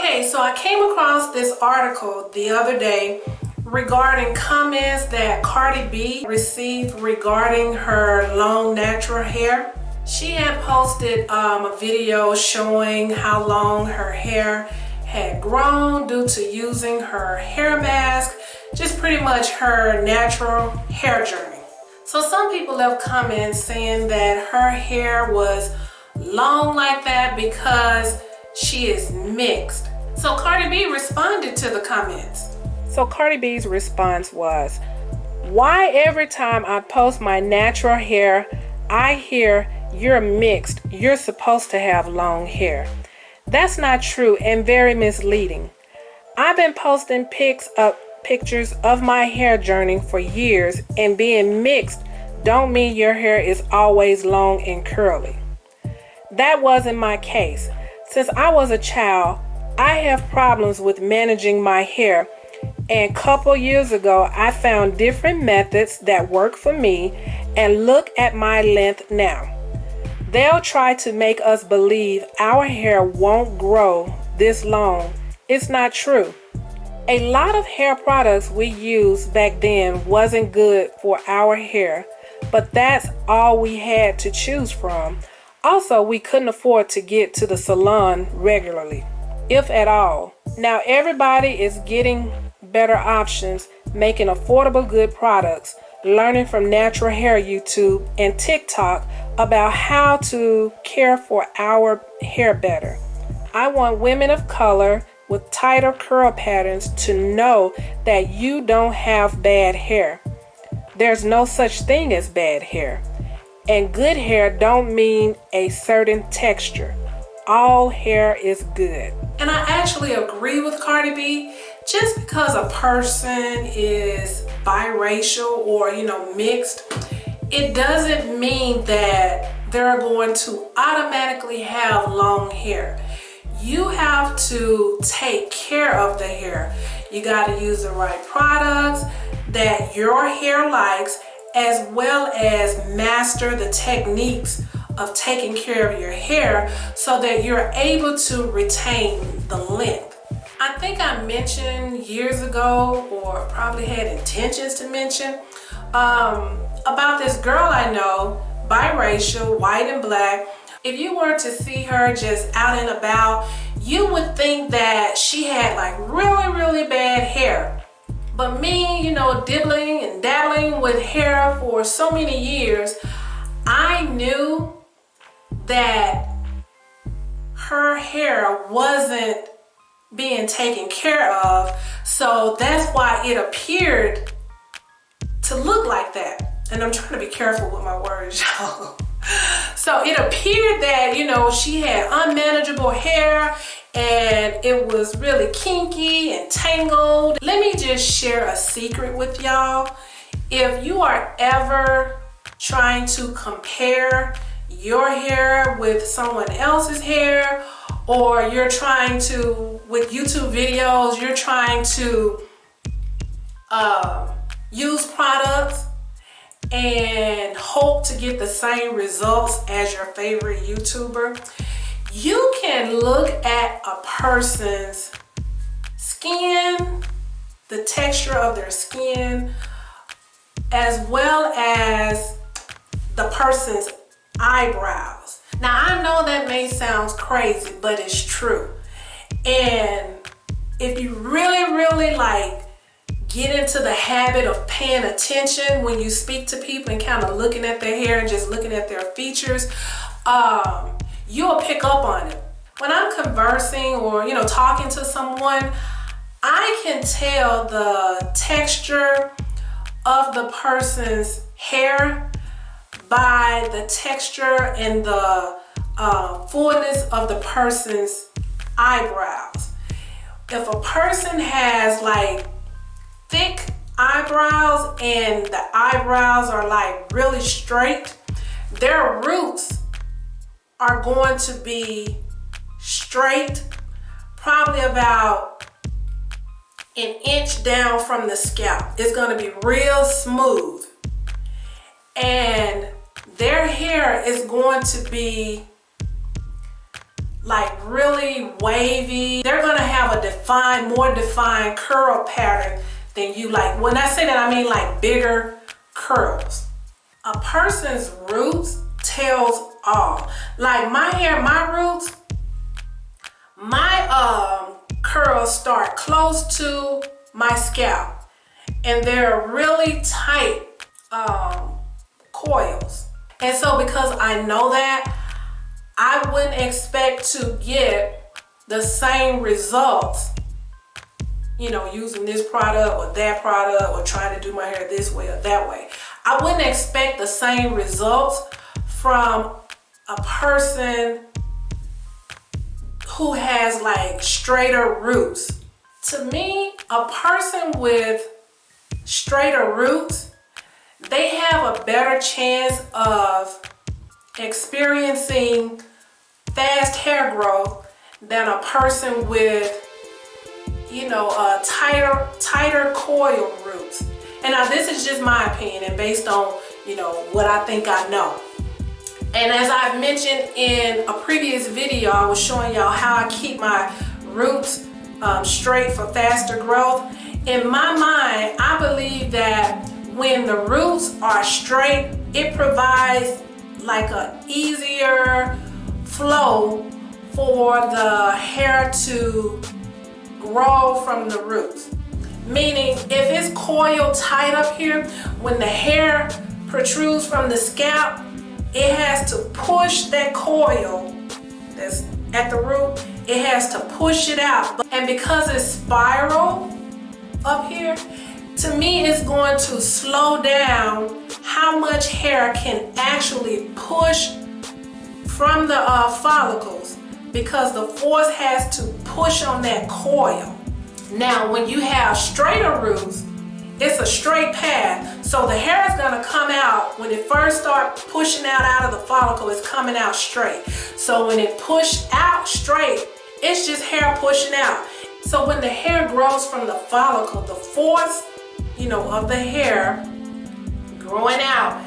Hey, so I came across this article the other day regarding comments that Cardi B received regarding her long natural hair. She had posted a video showing how long her hair had grown due to using her hair mask, just pretty much her natural hair journey. So some people left comments saying that her hair was long like that because she is mixed. So Cardi B responded to the comments. So Cardi B's response was, "Why every time I post my natural hair, I hear you're mixed, you're supposed to have long hair? That's not true and very misleading. I've been posting pictures of my hair journey for years, and being mixed don't mean your hair is always long and curly. That wasn't my case. Since I was a child, I have problems with managing my hair, and a couple years ago I found different methods that work for me, and look at my length now. They'll try to make us believe our hair won't grow this long. It's not true. A lot of hair products we used back then wasn't good for our hair, but that's all we had to choose from. Also, we couldn't afford to get to the salon regularly, if at all. Now everybody is getting better options, making affordable good products, learning from natural hair YouTube and TikTok about how to care for our hair better. I want women of color with tighter curl patterns to know that you don't have bad hair. There's no such thing as bad hair. And good hair don't mean a certain texture. All hair is good." And I actually agree with Cardi B. Just because a person is biracial or, mixed, it doesn't mean that they're going to automatically have long hair. You have to take care of the hair. You got to use the right products that your hair likes, as well as master the techniques of taking care of your hair so that you're able to retain the length. I think I mentioned years ago, or probably had intentions to mention, about this girl I know, biracial, white and black. If you were to see her just out and about, you would think that she had like really, really bad hair. But me, dibbling and dabbling with hair for so many years, I knew that her hair wasn't being taken care of. So that's why it appeared to look like that. And I'm trying to be careful with my words, y'all. So it appeared that, she had unmanageable hair and it was really kinky and tangled. Let me just share a secret with y'all. If you are ever trying to compare your hair with someone else's hair, or you're trying to, with YouTube videos, you're trying to use products and hope to get the same results as your favorite YouTuber, you can look at a person's skin, the texture of their skin, as well as the person's eyebrows. Now I know that may sound crazy, but it's true. And if you really get into the habit of paying attention when you speak to people and kind of looking at their hair and just looking at their features, you'll pick up on it. When I'm conversing or, talking to someone, I can tell the texture of the person's hair by the texture and the fullness of the person's eyebrows. If a person has like thick eyebrows and the eyebrows are like really straight, their roots are going to be straight, probably about an inch down from the scalp. It's going to be real smooth, and their hair is going to be like really wavy. They're going to have have a more defined curl pattern than you like. When I say that, I mean like bigger curls. A person's roots tells all. Like my hair, my roots, my curls start close to my scalp, and they're really tight coils. And so because I know that, I wouldn't expect to get the same results, you know, using this product or that product or trying to do my hair this way or that way. I wouldn't expect the same results from a person who has like straighter roots. To me, a person with straighter roots, they have a better chance of experiencing fast hair growth than a person with, you know, tighter coil roots. And now this is just my opinion and based on, you know, what I think I know. And as I've mentioned in a previous video, I was showing y'all how I keep my roots straight for faster growth. In my mind, I believe that when the roots are straight, it provides like an easier flow for the hair to grow from the roots. Meaning if it's coiled tight up here, when the hair protrudes from the scalp, it has to push that coil that's at the root, it has to push it out. And because it's spiral up here, to me it's going to slow down how much hair can actually push from the follicles, because the force has to push on that coil. Now when you have straighter roots, it's a straight path, so the hair is going to come out. When it first starts pushing out of the follicle, it's coming out straight. So when it pushed out straight, it's just hair pushing out. So when the hair grows from the follicle, the force, you know, of the hair growing out,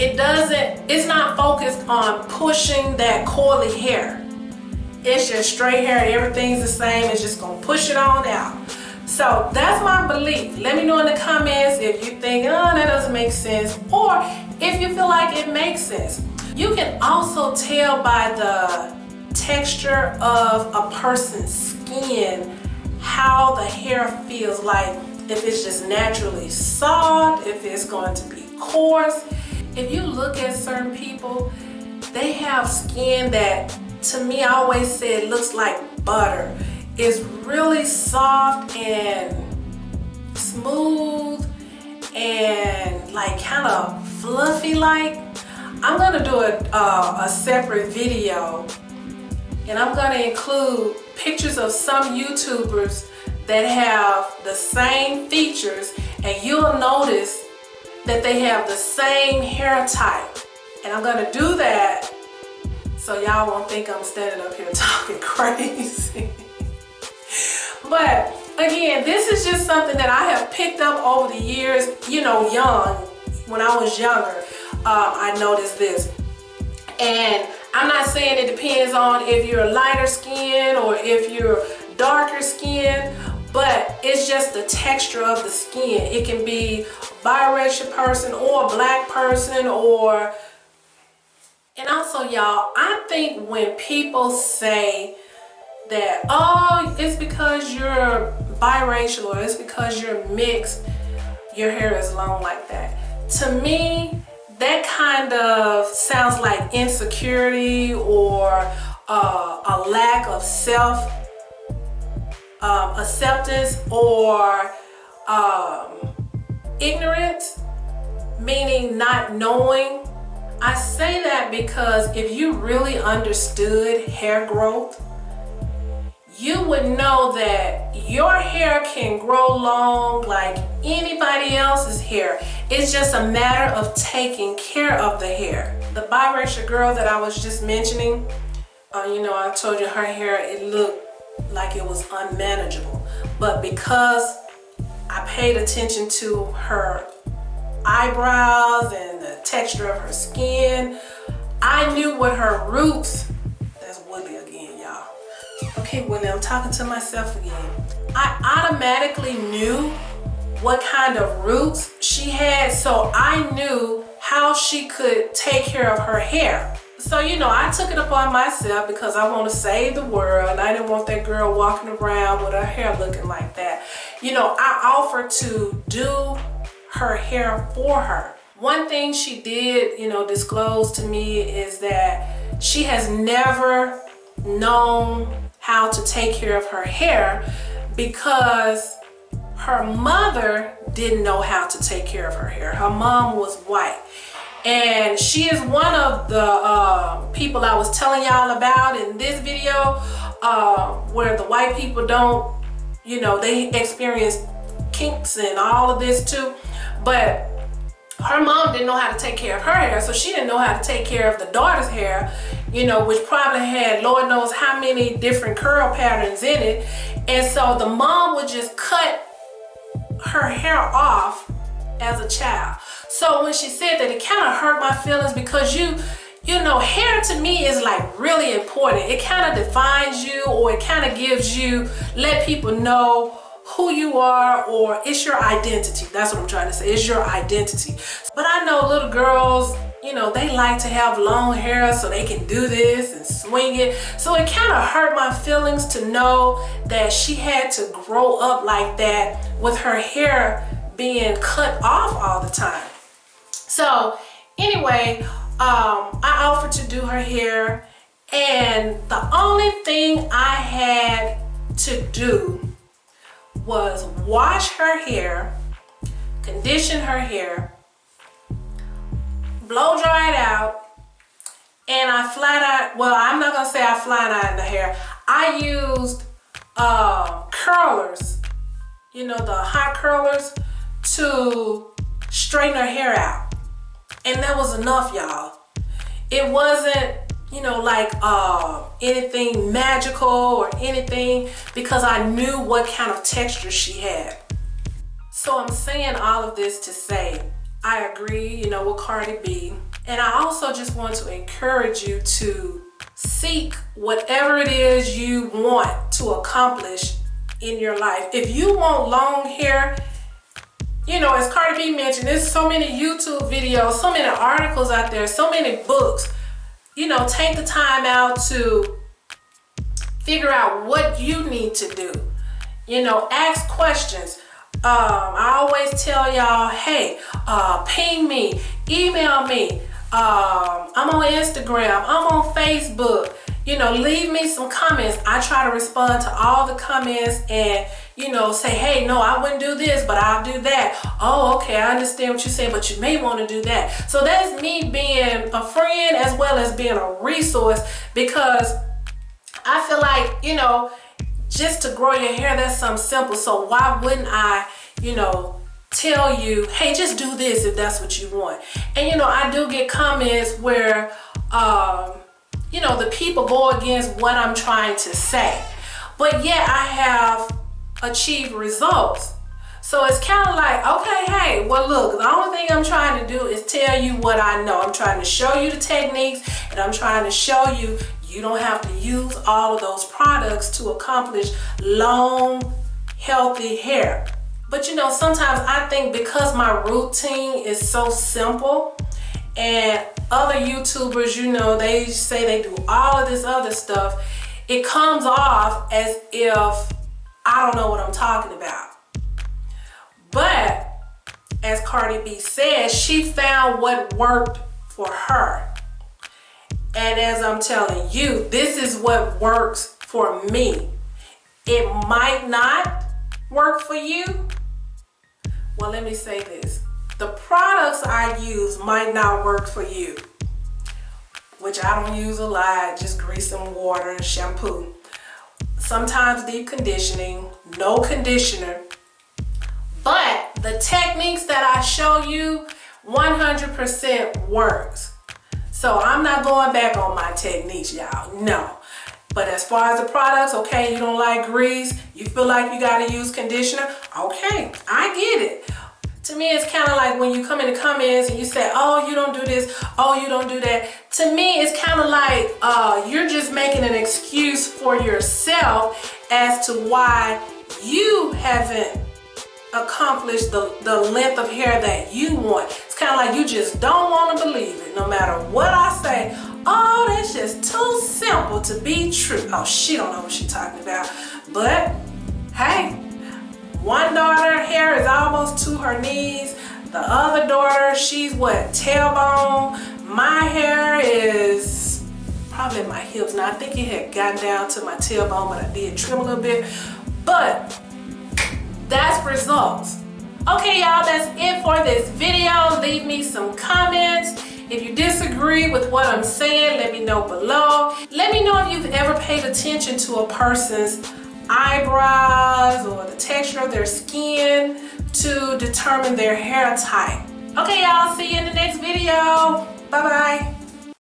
it's not focused on pushing that coily hair. It's just straight hair, everything's the same, it's just gonna push it on out. So that's my belief. Let me know in the comments if you think, oh, that doesn't make sense, or if you feel like it makes sense. You can also tell by the texture of a person's skin how the hair feels, like if it's just naturally soft, if it's going to be coarse. If you look at certain people, they have skin that, to me, I always say it looks like butter. It's really soft and smooth and like kind of fluffy like. I'm gonna do a separate video, and I'm gonna include pictures of some YouTubers that have the same features, and you'll notice that they have the same hair type. And I'm gonna do that so y'all won't think I'm standing up here talking crazy. But again, this is just something that I have picked up over the years, you know, when I was younger, I noticed this. And I'm not saying it depends on if you're a lighter skin or if you're darker skin, but it's just the texture of the skin. It can be a biracial person or a black person, or, and also y'all, I think when people say that, oh, it's because you're biracial or it's because you're mixed, your hair is long like that. To me, that kind of sounds like insecurity or a lack of self acceptance or ignorance, meaning not knowing. I say that because if you really understood hair growth, you would know that your hair can grow long like anybody else's hair. It's just a matter of taking care of the hair. The biracial girl that I was just mentioning, you know, I told you her hair, it looked like it was unmanageable. But because I paid attention to her eyebrows and the texture of her skin, I knew what her roots, that's woolly again, y'all. Okay, Willie, I'm talking to myself again. I automatically knew what kind of roots she had, so I knew how she could take care of her hair. So, you know, I took it upon myself because I want to save the world, and I didn't want that girl walking around with her hair looking like that. You know, I offered to do her hair for her. One thing she did, you know, disclose to me is that she has never known how to take care of her hair because her mother didn't know how to take care of her hair. Her mom was white. And she is one of the people I was telling y'all about in this video, where the white people don't, you know, they experience kinks and all of this too. But her mom didn't know how to take care of her hair, so she didn't know how to take care of the daughter's hair, you know, which probably had Lord knows how many different curl patterns in it. And so the mom would just cut her hair off as a child. So when she said that, it kind of hurt my feelings because you know, hair to me is like really important. It kind of defines you, or it kind of gives you, let people know who you are, or it's your identity. That's what I'm trying to say. It's your identity. But I know little girls, you know, they like to have long hair so they can do this and swing it. So it kind of hurt my feelings to know that she had to grow up like that with her hair being cut off all the time. So anyway, I offered to do her hair, and the only thing I had to do was wash her hair, condition her hair, blow dry it out, and I flat iron, well, I'm not gonna say I flat ironed the hair. I used curlers, you know, the hot curlers, to straighten her hair out. And that was enough, y'all. It wasn't, you know, like anything magical or anything, because I knew what kind of texture she had. So I'm saying all of this to say, I agree, you know, with Cardi B. And I also just want to encourage you to seek whatever it is you want to accomplish in your life. If you want long hair, you know, as Cardi B mentioned, there's so many YouTube videos, so many articles out there, so many books. You know, take the time out to figure out what you need to do. You know, ask questions. I always tell y'all, hey, ping me, email me. I'm on Instagram, I'm on Facebook. You know, leave me some comments. I try to respond to all the comments and, you know, say, hey, no, I wouldn't do this, but I'll do that. Oh, okay, I understand what you're saying, but you may want to do that. So that's me being a friend as well as being a resource, because I feel like, you know, just to grow your hair, that's something simple. So why wouldn't I, you know, tell you, hey, just do this if that's what you want. And, you know, I do get comments where, you know, the people go against what I'm trying to say, but yet I have achieved results. So it's kind of like, okay, hey, well, look, the only thing I'm trying to do is tell you what I know. I'm trying to show you the techniques, and I'm trying to show you you don't have to use all of those products to accomplish long, healthy hair. But you know, sometimes I think because my routine is so simple, and other YouTubers, you know, they say they do all of this other stuff, it comes off as if I don't know what I'm talking about. But as Cardi B says, she found what worked for her. And as I'm telling you, this is what works for me. It might not work for you. Well, let me say this. The products I use might not work for you, which I don't use a lot, just grease and water and shampoo. Sometimes deep conditioning, no conditioner. But the techniques that I show you 100% works. So I'm not going back on my techniques, y'all, no. But as far as the products, okay, you don't like grease, you feel like you gotta use conditioner, okay, I get it. To me, it's kind of like when you come in the comments and you say, oh, you don't do this, oh, you don't do that. To me, it's kind of like you're just making an excuse for yourself as to why you haven't accomplished the length of hair that you want. It's kind of like you just don't want to believe it. No matter what I say, oh, that's just too simple to be true. Oh, she don't know what she's talking about. But, hey, one daughter hair is almost to her knees. The other daughter, she's what, tailbone? My hair is probably at my hips. Now, I think it had gotten down to my tailbone, but I did trim a little bit. But that's results. Okay, y'all, that's it for this video. Leave me some comments. If you disagree with what I'm saying, let me know below. Let me know if you've ever paid attention to a person's eyebrows or the texture of their skin to determine their hair type. Okay, y'all, see you in the next video. Bye-bye.